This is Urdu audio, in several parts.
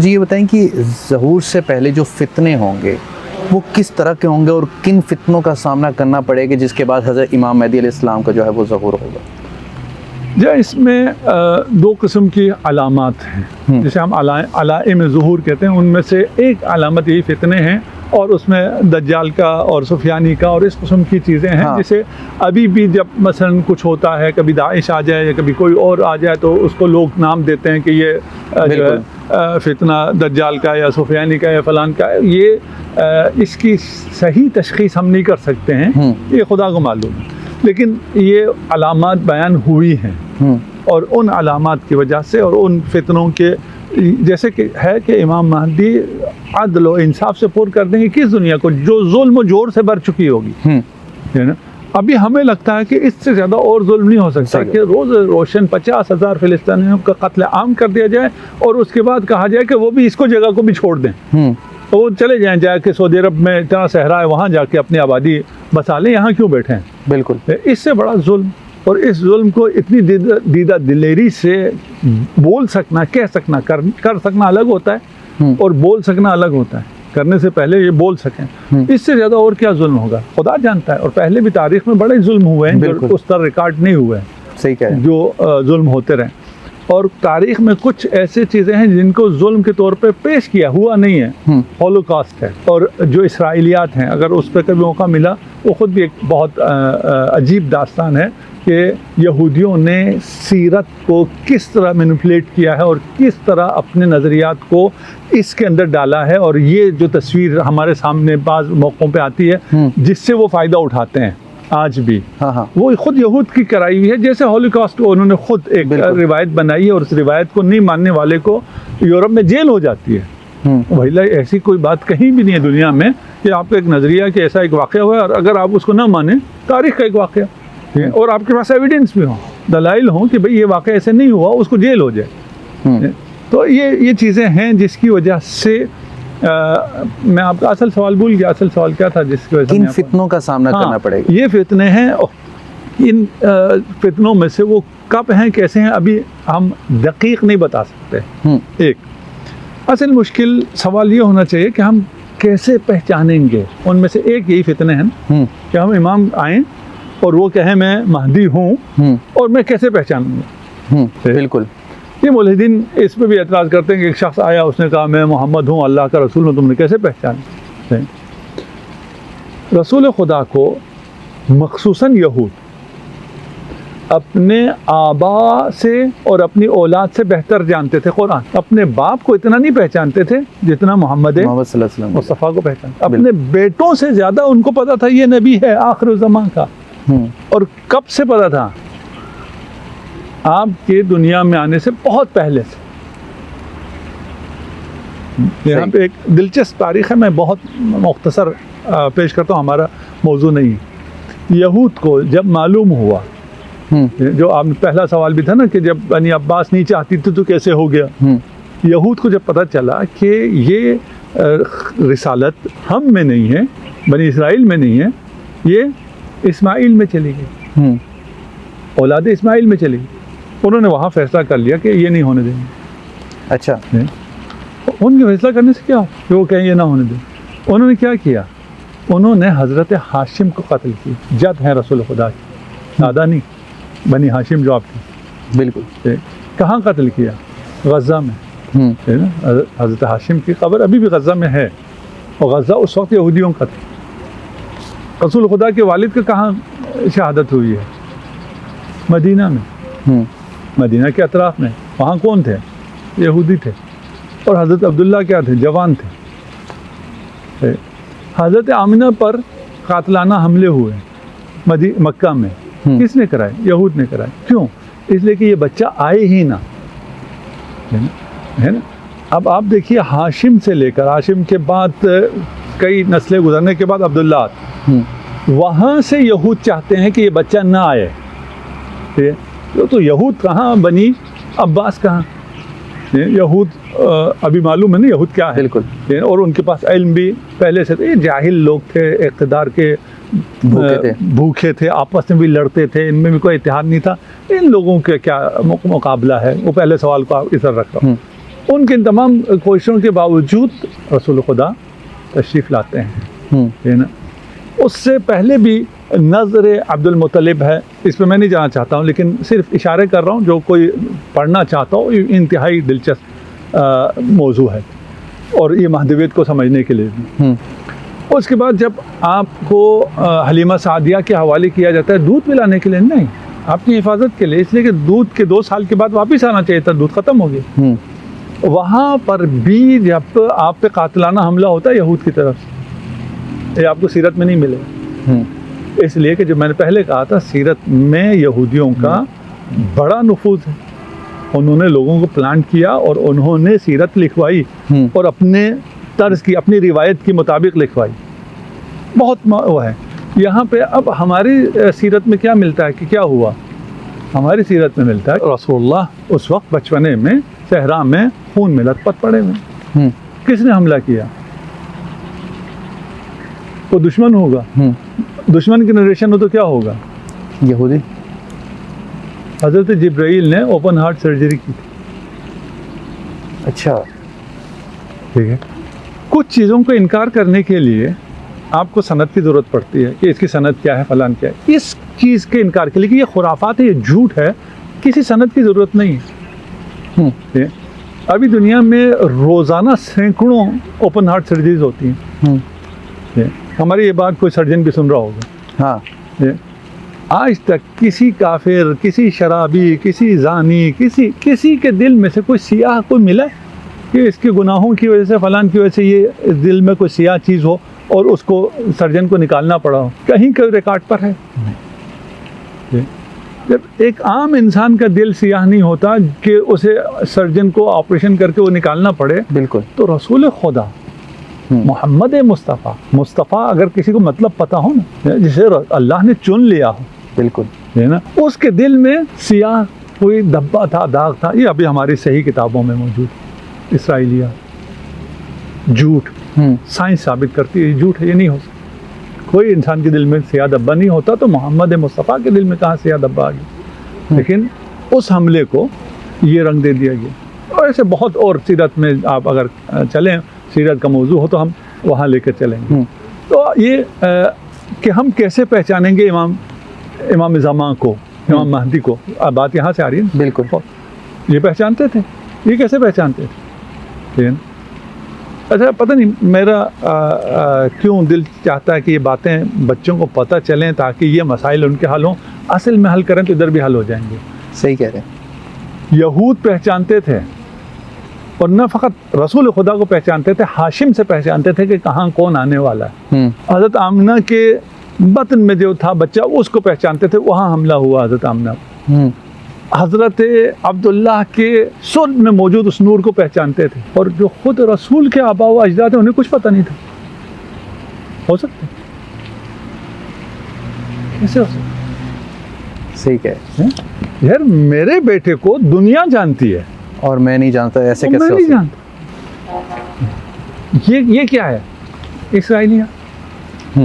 جی یہ بتائیں کہ ظہور سے پہلے جو فتنے ہوں گے وہ کس طرح کے ہوں گے اور کن فتنوں کا سامنا کرنا پڑے گا جس کے بعد حضرت امام مہدی علیہ السلام کا جو ہے وہ ظہور ہوگا؟ جی اس میں دو قسم کی علامات ہیں جسے ہم علائم ظہور کہتے ہیں. ان میں سے ایک علامت یہی فتنے ہیں اور اس میں دجال کا اور سفیانی کا اور اس قسم کی چیزیں ہیں جسے ابھی بھی جب مثلا کچھ ہوتا ہے, کبھی داعش آ جائے یا کبھی کوئی اور آ جائے تو اس کو لوگ نام دیتے ہیں کہ یہ جو ہے فتنہ دجال کا یا سفیانی کا یا فلان کا ہے. یہ اس کی صحیح تشخیص ہم نہیں کر سکتے ہیں, یہ خدا کو معلوم ہے, لیکن یہ علامات بیان ہوئی ہیں اور ان علامات کی وجہ سے اور ان فتنوں کے جیسے کہ ہے کہ امام مہدی عدل و انصاف سے پور کر دیں گے کس دنیا کو جو ظلم و جور سے بھر چکی ہوگی. ابھی ہمیں لگتا ہے کہ اس سے زیادہ اور ظلم نہیں ہو سکتا کہ روز روشن 50,000 فلسطینیوں کا قتل عام کر دیا جائے اور اس کے بعد کہا جائے کہ وہ بھی اس کو جگہ کو بھی چھوڑ دیں, تو وہ چلے جائیں جا کے سعودی عرب میں اتنا صحرا ہے وہاں جا کے اپنی آبادی بسا لیں, یہاں کیوں بیٹھے ہیں. بالکل اس سے بڑا ظلم اور اس ظلم کو اتنی دیدہ دلیری سے بول سکنا, کہہ سکنا, کر سکنا الگ ہوتا ہے اور بول سکنا الگ ہوتا ہے. کرنے سے پہلے یہ بول سکیں, اس سے زیادہ اور کیا ظلم ہوگا خدا جانتا ہے. اور پہلے بھی تاریخ میں بڑے ظلم ہوئے ہیں جو اس طرح ریکارڈ نہیں ہوئے ہیں, صحیح کہہ رہے ہیں, جو ظلم ہوتے رہے. اور تاریخ میں کچھ ایسے چیزیں ہیں جن کو ظلم کے طور پہ پیش کیا ہوا نہیں ہے. ہولوکاسٹ ہے اور جو اسرائیلیات ہیں, اگر اس پہ کبھی موقع ملا, وہ خود بھی ایک بہت عجیب داستان ہے کہ یہودیوں نے سیرت کو کس طرح مینیپولیٹ کیا ہے اور کس طرح اپنے نظریات کو اس کے اندر ڈالا ہے. اور یہ جو تصویر ہمارے سامنے بعض موقعوں پہ آتی ہے جس سے وہ فائدہ اٹھاتے ہیں آج بھی, وہ خود یہود کی کرائی ہوئی ہے. جیسے ہولوکاسٹ کو انہوں نے خود ایک روایت بنائی ہے اور اس روایت کو نہیں ماننے والے کو یورپ میں جیل ہو جاتی ہے. بھائی ایسی کوئی بات کہیں بھی نہیں ہے دنیا میں کہ آپ کا ایک نظریہ کہ ایسا ایک واقعہ ہوا ہے اور اگر آپ اس کو نہ مانیں, تاریخ کا ایک واقعہ اور آپ کے پاس ایویڈنس بھی ہوں, دلائل ہوں کہ بھئی یہ واقعہ ایسے نہیں ہوا, اس کو جیل ہو جائے. تو یہ چیزیں ہیں جس کی وجہ سے میں آپ کا اصل سوال بھول گیا. اصل سوال کیا تھا جس کی وجہ سے کن فتنوں کا سامنا کرنا پڑے گا؟ یہ فتنے ہیں, ان فتنوں میں سے وہ کب ہیں کیسے ہیں ابھی ہم دقیق نہیں بتا سکتے. ایک اصل مشکل سوال یہ ہونا چاہیے کہ ہم کیسے پہچانیں گے. ان میں سے ایک یہی فتنے ہیں کہ ہم امام آئیں اور وہ کہیں میں مہدی ہوں اور میں کیسے پہچانوں گا. بالکل, یہ ملحدین اس پہ بھی اعتراض کرتے ہیں کہ ایک شخص آیا, اس نے کہا میں محمد ہوں, اللہ کا رسول ہوں, تم نے کیسے پہچانا. رسول خدا کو مخصوصاً یہود اپنے آبا سے اور اپنی اولاد سے بہتر جانتے تھے. قرآن اپنے باپ کو اتنا نہیں پہچانتے تھے جتنا محمد صلی اللہ علیہ وسلم مصطفیٰ کو پہچانتے. اپنے بیٹوں سے زیادہ ان کو پتا تھا یہ نبی ہے آخر الزمان کا. اور کب سے پتا تھا؟ آپ کے دنیا میں آنے سے بہت پہلے سے. یہاں پہ ایک دلچسپ تاریخ ہے, میں بہت مختصر پیش کرتا ہوں, ہمارا موضوع نہیں. یہود کو جب معلوم ہوا, جو آپ نے پہلا سوال بھی تھا نا کہ جب بنی عباس نہیں چاہتی تھی تو کیسے ہو گیا, یہود کو جب پتا چلا کہ یہ رسالت ہم میں نہیں ہے, بنی اسرائیل میں نہیں ہے, یہ اسماعیل میں چلی گئی, اولاد اسماعیل میں چلی گئی, انہوں نے وہاں فیصلہ کر لیا کہ یہ نہیں ہونے دیں گے. اچھا, ان کے فیصلہ کرنے سے کیا ہو کہ وہ کہیں یہ نہ ہونے دیں. انہوں نے کیا کیا, انہوں نے حضرت ہاشم کو قتل کیا. جد ہیں رسول خدا کی, دادا نہیں, بنی ہاشم جو آپ کی. بالکل. کہاں قتل کیا؟ غزہ میں. حضرت ہاشم کی قبر ابھی بھی غزہ میں ہے, اور غزہ اس وقت یہودیوں کا تھا. رسول خدا کے والد کا کہاں شہادت ہوئی ہے؟ مدینہ میں, مدینہ کے اطراف میں. وہاں کون تھے؟ یہودی تھے. اور حضرت عبداللہ کیا تھے؟ جوان تھے. حضرت آمنہ پر قاتلانہ حملے ہوئے مکہ میں. کس نے کرائے؟ یہود نے کرائے. کیوں؟ اس لیے کہ یہ بچہ آئے ہی نہ, ہے نا. اب آپ دیکھیے ہاشم سے لے کر, ہاشم کے بعد کئی نسلیں گزرنے کے بعد عبداللہ, وہاں سے یہود چاہتے ہیں کہ یہ بچہ نہ آئے. تو یہود کہاں, بنی عباس کہاں. یہود ابھی معلوم ہے نا یہود کیا ہے. بالکل. اور ان کے پاس علم بھی پہلے سے تھے, جاہل لوگ تھے, اقتدار کے بھوکے تھے, آپس میں بھی لڑتے تھے, ان میں بھی کوئی اتحاد نہیں تھا. ان لوگوں کے کیا مقابلہ ہے, وہ پہلے سوال کو اس طرح رکھ رہا ہوں. ان کے تمام کوششوں کے باوجود رسول خدا تشریف لاتے ہیں. ہے نا. اس سے پہلے بھی نظر عبد المطلب ہے, اس پہ میں نہیں جانا چاہتا ہوں, لیکن صرف اشارے کر رہا ہوں, جو کوئی پڑھنا چاہتا ہو یہ انتہائی دلچسپ موضوع ہے اور یہ مہدویت کو سمجھنے کے لیے بھی. اس کے بعد جب آپ کو حلیمہ سعدیہ کے حوالے کیا جاتا ہے دودھ پلانے کے لیے, نہیں, آپ کی حفاظت کے لیے, اس لیے کہ دودھ کے 2 سال کے بعد واپس آنا چاہیے تھا, دودھ ختم ہو گیا. وہاں پر بھی جب آپ پہ قاتلانہ حملہ ہوتا ہے یہود کی طرف سے, یہ آپ کو سیرت میں نہیں ملے. اس لیے کہ جو میں نے پہلے کہا تھا, سیرت میں یہودیوں کا بڑا نفوذ ہے. انہوں نے لوگوں کو پلانٹ کیا اور انہوں نے سیرت لکھوائی اور اپنے طرز کی, اپنی روایت کے مطابق لکھوائی. بہت وہ ہے. یہاں پہ اب ہماری سیرت میں کیا ملتا ہے کہ کیا ہوا؟ ہماری سیرت میں ملتا ہے رسول اللہ اس وقت بچپنے میں صحرا میں خون میں لت پت پڑے ہوئے. کس نے حملہ کیا؟ وہ دشمن ہوگا. دشمن کی نریشن ہو تو کیا ہوگا؟ یہودی. حضرت جبرائیل نے اوپن ہارٹ سرجری کی تھی. اچھا, ٹھیک ہے. کچھ چیزوں کو انکار کرنے کے لیے آپ کو سند کی ضرورت پڑتی ہے کہ اس کی سند کیا ہے, فلان کیا ہے. اس چیز کے انکار کے لیے کہ یہ خرافات ہے, یہ جھوٹ ہے, کسی سند کی ضرورت نہیں ہے. ابھی دنیا میں روزانہ سینکڑوں اوپن ہارٹ سرجریز ہوتی ہیں. ہماری یہ بات کوئی سرجن بھی سن رہا ہوگا. ہاں, آج تک کسی کافر, کسی شرابی, کسی زانی, کسی کے دل میں سے کوئی سیاہ کوئی ملا ہے کہ اس کے گناہوں کی وجہ سے, فلان کی وجہ سے یہ اس دل میں کوئی سیاہ چیز ہو اور اس کو سرجن کو نکالنا پڑا ہو؟ کہیں کوئی ریکارڈ پر ہے؟ جب ایک عام انسان کا دل سیاہ نہیں ہوتا کہ اسے سرجن کو آپریشن کر کے وہ نکالنا پڑے. بالکل. تو رسول خدا محمد مصطفیٰ اگر کسی کو مطلب پتا ہو نا, جسے اللہ نے چن لیا ہو, بالکل ہے نا, اس کے دل میں سیاہ کوئی دھبا تھا, داغ تھا. یہ ابھی ہماری صحیح کتابوں میں موجود. اسرائیلیات جھوٹ, سائنس ثابت کرتی ہے یہ جھوٹ ہے, یہ نہیں ہو سکتا. کوئی انسان کے دل میں سیاہ دھبا نہیں ہوتا, تو محمد مصطفیٰ کے دل میں کہاں سیاہ دھبا آ گیا؟ لیکن اس حملے کو یہ رنگ دے دیا گیا. اور ایسے بہت اور سیرت میں آپ اگر چلیں, سیرت کا موضوع ہو تو ہم وہاں لے کر چلیں گے. تو یہ کہ ہم کیسے پہچانیں گے امام زمان کو, امام مہدی کو, بات یہاں سے آ رہی ہے. بالکل. یہ پہچانتے تھے, یہ کیسے پہچانتے تھے؟ اچھا, پتہ نہیں میرا کیوں دل چاہتا ہے کہ یہ باتیں بچوں کو پتہ چلیں تاکہ یہ مسائل ان کے حل ہوں. اصل میں حل کریں تو ادھر بھی حل ہو جائیں گے. صحیح کہہ رہے ہیں. یہود پہچانتے تھے, اور نہ فقط رسول خدا کو پہچانتے تھے, ہاشم سے پہچانتے تھے کہ کہاں کون آنے والا ہے. حضرت آمنہ کے بطن میں جو تھا بچہ اس کو پہچانتے تھے, وہاں حملہ ہوا حضرت آمنہ. حضرت عبداللہ کے صلب میں موجود اس نور کو پہچانتے تھے. اور جو خود رسول کے آباء و اجداد ہیں انہیں کچھ پتہ نہیں تھا. ہو سکتا ہے؟ کیسے ہو سکتا؟ صحیح کہہ یار, میرے بیٹے کو دنیا جانتی ہے اور میں نہیں جانتا, ایسے کیسے میں نہیں جانتا. یہ کیا ہے؟ اسرائیلیات.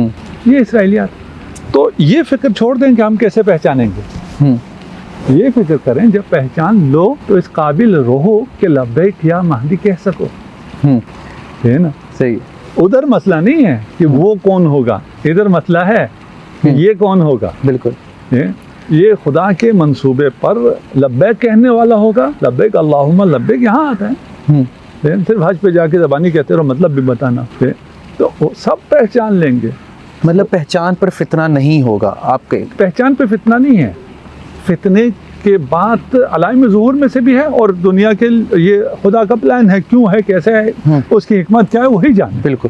یہ اسرائیلیات. تو یہ فکر چھوڑ دیں کہ ہم کیسے پہچانیں گے. یہ فکر کریں جب پہچان لو تو اس قابل رہو کہ لبیک یا مہدی کہہ سکو. ہے نا؟ صحیح. ادھر مسئلہ نہیں ہے کہ وہ کون ہوگا, ادھر مسئلہ ہے کہ یہ کون ہوگا. بالکل. یہ خدا کے منصوبے پر لبیک کہنے والا ہوگا. لبیک اللہم لبیک یہاں آتا ہے. صرف حج پہ جا کے زبانی کہتے رہو, مطلب بھی بتانا. تو سب پہچان لیں گے. مطلب پہچان پر فتنہ نہیں ہوگا آپ کے. پہچان پہ فتنہ نہیں ہے. فتنے کے بات علائم ظہور میں سے بھی ہے, اور دنیا کے یہ خدا کا پلان ہے, کیوں ہے, کیسے ہے, اس کی حکمت کیا ہے, وہی جانے. بالکل.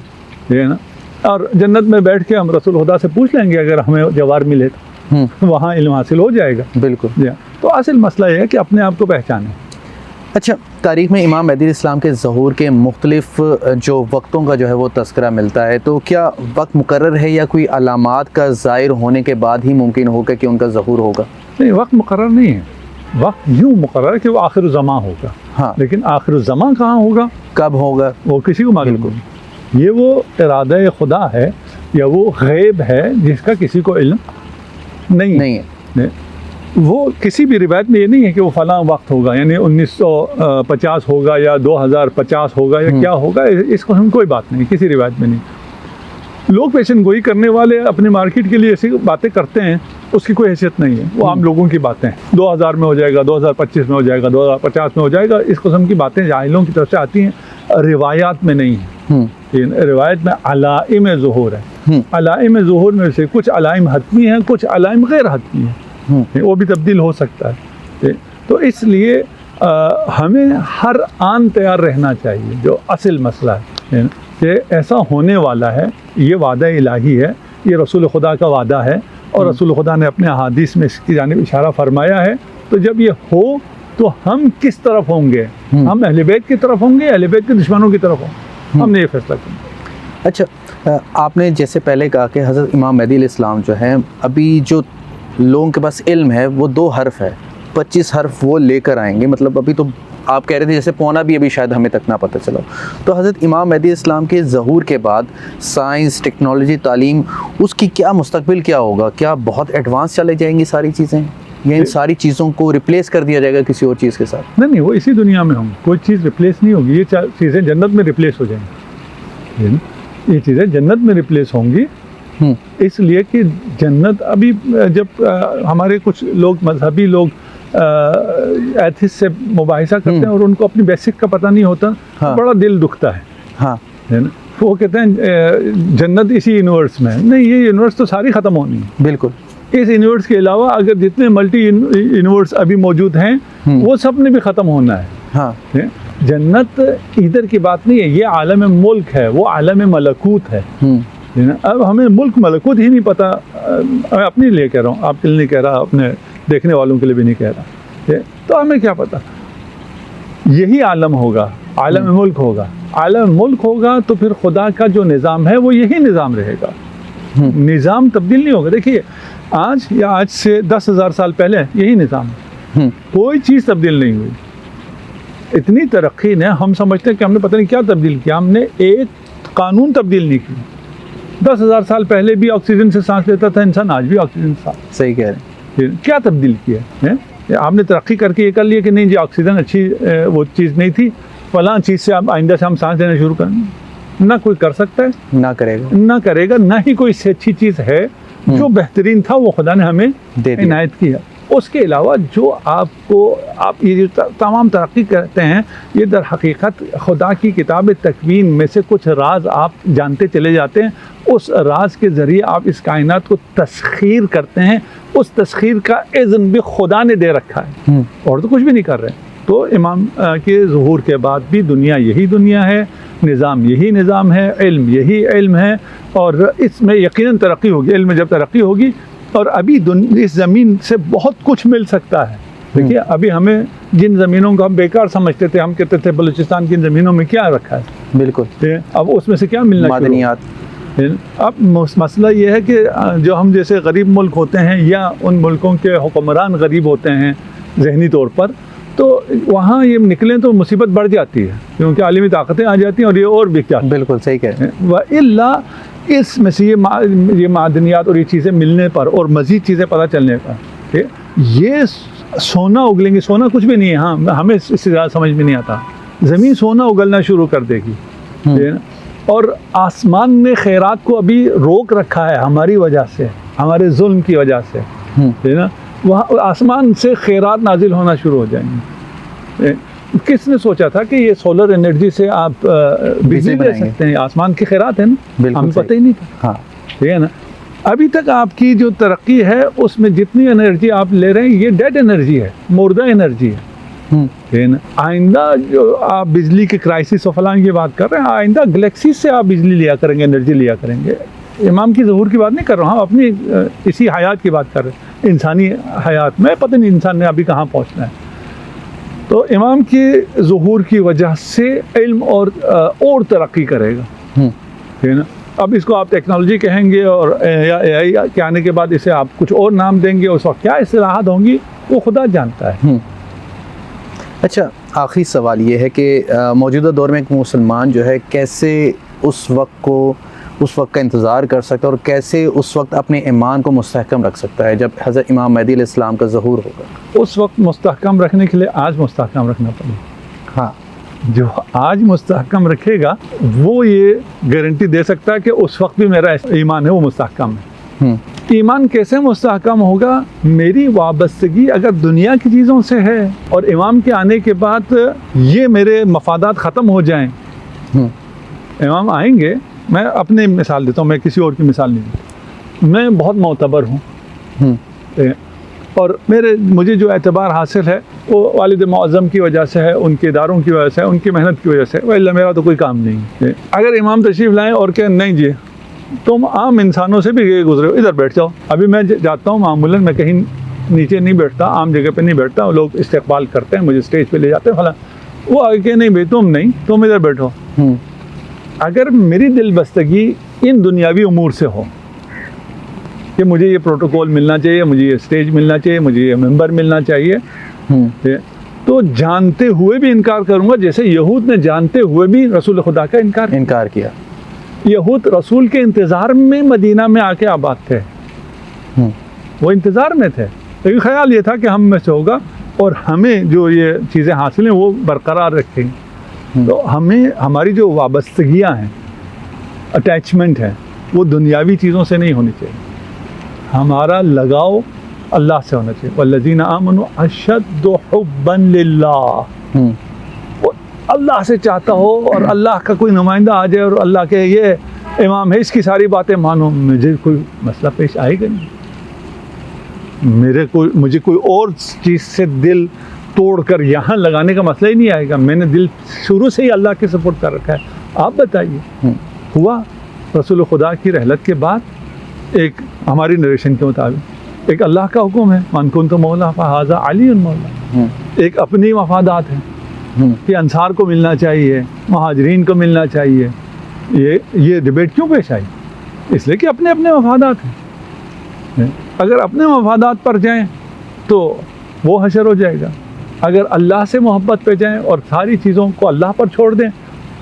یہ نا, اور جنت میں بیٹھ کے ہم رسول خدا سے پوچھ لیں گے اگر ہمیں جوار ملے تو وہاں علم حاصل ہو جائے گا. بالکل. تو اصل مسئلہ یہ ہے کہ اپنے آپ کو پہچانیں. اچھا, تاریخ میں امام مہدی اسلام کے ظہور کے مختلف جو وقتوں کا جو ہے وہ تذکرہ ملتا ہے, تو کیا وقت مقرر ہے یا کوئی علامات کا ظاہر ہونے کے بعد ہی ممکن ہوگا کہ ان کا ظہور ہوگا؟ نہیں, وقت مقرر نہیں ہے. وقت یوں مقرر ہے کہ وہ آخر الزمان ہوگا. ہاں, لیکن آخر الزمان کہاں ہوگا, کب ہوگا, وہ کسی کو معلوم نہیں. یہ وہ ارادہ خدا ہے یا وہ غیب ہے جس کا کسی کو علم نہیں ہے. وہ کسی بھی روایت میں یہ نہیں ہے کہ وہ فلاں وقت ہوگا، یعنی 1950 ہوگا یا 2050 ہوگا یا کیا ہوگا، اس کو ہم کوئی بات نہیں، کسی روایت میں نہیں۔ لوگ پیشن گوئی کرنے والے اپنے مارکیٹ کے لیے ایسی باتیں کرتے ہیں، اس کی کوئی حیثیت نہیں ہے، وہ عام لوگوں کی باتیں ہیں۔ 2000 میں ہو جائے گا، 2025 میں ہو جائے گا، 2050 میں ہو جائے گا، اس قسم کی باتیں جاہلوں کی طرف سے آتی ہیں، روایات میں نہیں ہیں۔ روایت میں علائم ظہور ہے، علائم ظہور میں سے کچھ علائم حتمی ہیں، کچھ علائم غیر حتمی ہیں، وہ بھی تبدیل ہو سکتا ہے۔ تو اس لیے ہمیں ہر آن تیار رہنا چاہیے۔ جو اصل مسئلہ ہے کہ ایسا ہونے والا ہے، یہ وعدہ الہی ہے، یہ رسول خدا کا وعدہ ہے، اور رسول خدا نے اپنے احادیث میں اس کی جانب اشارہ فرمایا ہے۔ تو جب یہ ہو تو ہم کس طرف ہوں گے؟ ہم اہل بیت کی طرف ہوں گے، اہل بیت کے دشمنوں کی طرف ہوں؟ ہم نے یہ فیصلہ کیا۔ اچھا، آپ نے جیسے پہلے کہا کہ حضرت امام مہدی علیہ السلام جو ہیں، ابھی جو لوگوں کے پاس علم ہے وہ 2 حرف ہے، 25 حرف وہ لے کر آئیں گے، مطلب ابھی تو آپ کہہ رہے تھے جیسے پونا بھی ابھی شاید ہمیں تک نہ پتہ چلا۔ تو حضرت امام مہدی اسلام کے ظہور کے بعد سائنس، ٹیکنالوجی، تعلیم، اس کی کیا مستقبل کیا ہوگا؟ کیا بہت ایڈوانس چلے جائیں گی ساری چیزیں، یا ان ساری چیزوں کو ریپلیس کر دیا جائے گا کسی اور چیز کے ساتھ؟ نہیں، وہ اسی دنیا میں ہوں، کوئی چیز ریپلیس نہیں ہوگی، یہ چیزیں جنت میں ریپلیس ہو جائیں گی، یہ چیزیں جنت میں ریپلیس ہوں گی۔ اس لیے کہ جنت ابھی جب ہمارے کچھ لوگ مذہبی لوگ ایتھس سے مباحثہ کرتے ہیں اور ان کو اپنی بیسک کا پتہ نہیں ہوتا، بڑا دل دکھتا ہے۔ وہ کہتے ہیں جنت اسی یونیورس میں ہے۔ نہیں، یہ یونیورس تو ساری ختم ہونی ہے۔ بالکل، اس یونیورس کے علاوہ اگر جتنے ملٹی یونیورس ابھی موجود ہیں وہ سب نے بھی ختم ہونا ہے۔ جنت ادھر کی بات نہیں ہے، یہ عالم ملک ہے، وہ عالم ملکوت ہے۔ اب ہمیں ملک ملکوت ہی نہیں پتہ، میں اپنے لیے کہہ رہا ہوں، آپ کے لیے نہیں کہہ رہا، اپنے دیکھنے والوں کے لیے بھی نہیں کہہ رہا، تو ہمیں کیا پتہ؟ یہی عالم ہوگا، عالم ملک ہوگا، عالم ملک ہوگا تو پھر خدا کا جو نظام ہے وہ یہی نظام رہے گا، نظام تبدیل نہیں ہوگا۔ دیکھیے آج یا آج سے 10,000 سال پہلے یہی نظام ہے، کوئی چیز تبدیل نہیں ہوئی۔ اتنی ترقی نے ہم سمجھتے ہیں کہ ہم نے پتہ نہیں کیا تبدیل کیا، ہم نے ایک قانون تبدیل نہیں کیا۔ 10,000 سال پہلے بھی آکسیجن سے سانس لیتا تھا انسان، آج بھی آکسیجن سے سانس۔ صحیح کہہ رہے ہیں۔ کیا تبدیل کیا ہے؟ آپ نے ترقی کر کے یہ کر لیا کہ نہیں جی آکسیجن اچھی وہ چیز نہیں تھی، فلاں چیز سے اب آئندہ سے ہم سانس لینا شروع کریں گے۔ نہ کوئی کر سکتا ہے، نہ کرے گا، نہ ہی کوئی سے اچھی چیز ہے۔ جو بہترین تھا وہ خدا نے ہمیں عنایت کیا۔ اس کے علاوہ جو آپ یہ جو تمام ترقی کرتے ہیں، یہ در حقیقت خدا کی کتاب تکوین میں سے کچھ راز آپ جانتے چلے جاتے ہیں، اس راز کے ذریعے آپ اس کائنات کو تسخیر کرتے ہیں، اس تسخیر کا اذن بھی خدا نے دے رکھا ہے، اور تو کچھ بھی نہیں کر رہے۔ تو امام کے ظہور کے بعد بھی دنیا یہی دنیا ہے، نظام یہی نظام ہے، علم یہی علم ہے، اور اس میں یقیناً ترقی ہوگی۔ علم میں جب ترقی ہوگی اور ابھی اس زمین سے بہت کچھ مل سکتا ہے۔ دیکھیے ابھی ہمیں جن زمینوں کو ہم بیکار سمجھتے تھے، ہم کہتے تھے بلوچستان کی زمینوں میں کیا رکھا ہے، بالکل، اب اس میں سے کیا ملنا، معدنیات۔ اب مسئلہ یہ ہے کہ جو ہم جیسے غریب ملک ہوتے ہیں یا ان ملکوں کے حکمران غریب ہوتے ہیں ذہنی طور پر، تو وہاں یہ نکلیں تو مصیبت بڑھ جاتی ہے، کیونکہ عالمی طاقتیں آ جاتی ہیں اور یہ اور بک جاتی ہیں۔ بالکل صحیح کہہ رہے ہیں۔ وَإِلَّا اس میں سے یہ معدنیات اور یہ چیزیں ملنے پر اور مزید چیزیں پتہ چلنے پر یہ سونا اگلیں گے۔ سونا کچھ بھی نہیں ہے، ہاں ہمیں اس سے زیادہ سمجھ میں نہیں آتا۔ زمین سونا اگلنا شروع کر دے گی، اور آسمان نے خیرات کو ابھی روک رکھا ہے ہماری وجہ سے، ہمارے ظلم کی وجہ سے، ہے نا۔ وہاں آسمان سے خیرات نازل ہونا شروع ہو جائیں گے۔ کس نے سوچا تھا کہ یہ سولر انرجی سے آپ بجلی لے سکتے ہیں؟ آسمان کی خیرات ہے نا، ہمیں پتہ ہی نہیں تھا، ٹھیک ہے نا۔ ابھی تک آپ کی جو ترقی ہے اس میں جتنی انرجی آپ لے رہے ہیں یہ ڈیڈ انرجی ہے، مردہ انرجی ہے، ٹھیک ہے نا۔ آئندہ جو آپ بجلی کے کرائسس و فلاں کی بات کر رہے ہیں، آئندہ گلیکسیز سے آپ بجلی لیا کریں گے، انرجی لیا کریں گے۔ امام کی ظہور کی بات نہیں کر رہا ہوں، اپنی اسی حیات کی بات کر رہے ہیں، انسانی حیات میں پتہ نہیں انسان نے ابھی کہاں پہنچنا ہے۔ تو امام کے ظہور کی وجہ سے علم اور ترقی کرے گا، ٹھیک ہے نا۔ اب اس کو آپ ٹیکنالوجی کہیں گے اور یا اے آئی کے آنے کے بعد اسے آپ کچھ اور نام دیں گے، اس وقت کیا اصطلاحات ہوں گی وہ خدا جانتا ہے۔ اچھا، آخری سوال یہ ہے کہ موجودہ دور میں ایک مسلمان جو ہے کیسے اس وقت کو اس وقت کا انتظار کر سکتا ہے اور کیسے اس وقت اپنے ایمان کو مستحکم رکھ سکتا ہے جب حضرت امام مہدی علیہ السلام کا ظہور ہوگا؟ اس وقت مستحکم رکھنے کے لیے آج مستحکم رکھنا پڑے گا. ہاں. جو آج مستحکم رکھے گا وہ یہ گارنٹی دے سکتا ہے کہ اس وقت بھی میرا ایمان ہے وہ مستحکم ہے. ایمان کیسے مستحکم ہوگا؟ میری وابستگی اگر دنیا کی چیزوں سے ہے اور امام کے آنے کے بعد یہ میرے مفادات ختم ہو جائیں. امام آئیں گے، میں اپنی مثال دیتا ہوں، میں کسی اور کی مثال نہیں دیتا. میں بہت معتبر ہوں اور مجھے جو اعتبار حاصل ہے وہ والد معظم کی وجہ سے ہے، ان کے اداروں کی وجہ سے ہے، ان کی محنت کی وجہ سے. وَإِلَّا میرا تو کوئی کام نہیں. اگر امام تشریف لائیں اور کہ نہیں جی تم عام انسانوں سے بھی گزرے ہو، ادھر بیٹھ جاؤ. ابھی میں جاتا ہوں معمولاً میں کہیں نیچے نہیں بیٹھتا، عام جگہ پہ نہیں بیٹھتا. لوگ استقبال کرتے ہیں، مجھے اسٹیج پہ لے جاتے ہیں، فلاں وہ آگے کہ نہیں بھائی تم ادھر بیٹھو. اگر میری دل بستگی ان دنیاوی امور سے ہو کہ مجھے یہ پروٹوکول ملنا چاہیے، مجھے یہ اسٹیج ملنا چاہیے، مجھے یہ ممبر ملنا چاہیے، تو جانتے ہوئے بھی انکار کروں گا. جیسے یہود نے جانتے ہوئے بھی رسول خدا کا انکار کیا. یہود رسول کے انتظار میں مدینہ میں آ کے آباد تھے، وہ انتظار میں تھے، لیکن خیال یہ تھا کہ ہم میں سے ہوگا اور ہمیں جو یہ چیزیں حاصل ہیں وہ برقرار رکھیں. تو ہماری جو وابستگیاں ہیں، اٹیچمنٹ ہے، وہ دنیاوی چیزوں سے نہیں ہونی چاہیے. ہمارا لگاؤ اللہ سے ہونا چاہیے. والذین آمنوا اشد حبا للہ. اللہ سے چاہتا ہو اور اللہ کا کوئی نمائندہ آ جائے اور اللہ کے یہ امام ہے اس کی ساری باتیں مانو، مجھے کوئی مسئلہ پیش آئے گا نہیں. مجھے کوئی اور چیز سے دل توڑ کر یہاں لگانے کا مسئلہ ہی نہیں آئے گا. میں نے دل شروع سے ہی اللہ کے سپورٹ کر رکھا ہے. آپ بتائیے ہوا رسول خدا کی رحلت کے بعد ایک ہماری نریشن کے مطابق ایک اللہ کا حکم ہے من کنت مولا فہذا علی مولا. ایک اپنی مفادات ہیں کہ انصار کو ملنا چاہیے، مہاجرین کو ملنا چاہیے. یہ ڈبیٹ کیوں پیش آئی؟ اس لیے کہ اپنے اپنے مفادات ہیں. اگر اپنے مفادات پر جائیں تو وہ حشر ہو جائے گا. اگر اللہ سے محبت پہ جائیں اور ساری چیزوں کو اللہ پر چھوڑ دیں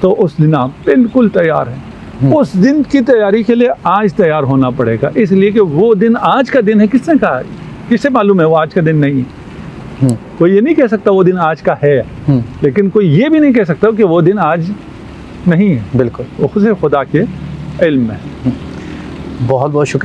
تو اس دن آپ بالکل تیار ہیں. اس دن کی تیاری کے لیے آج تیار ہونا پڑے گا، اس لیے کہ وہ دن آج کا دن ہے. کس نے کہا؟ کسے معلوم ہے وہ آج کا دن نہیں ہے؟ کوئی یہ نہیں کہہ سکتا وہ دن آج کا ہے، لیکن کوئی یہ بھی نہیں کہہ سکتا کہ وہ دن آج نہیں ہے. بالکل وہ خود خدا کے علم میں. بہت بہت شکریہ.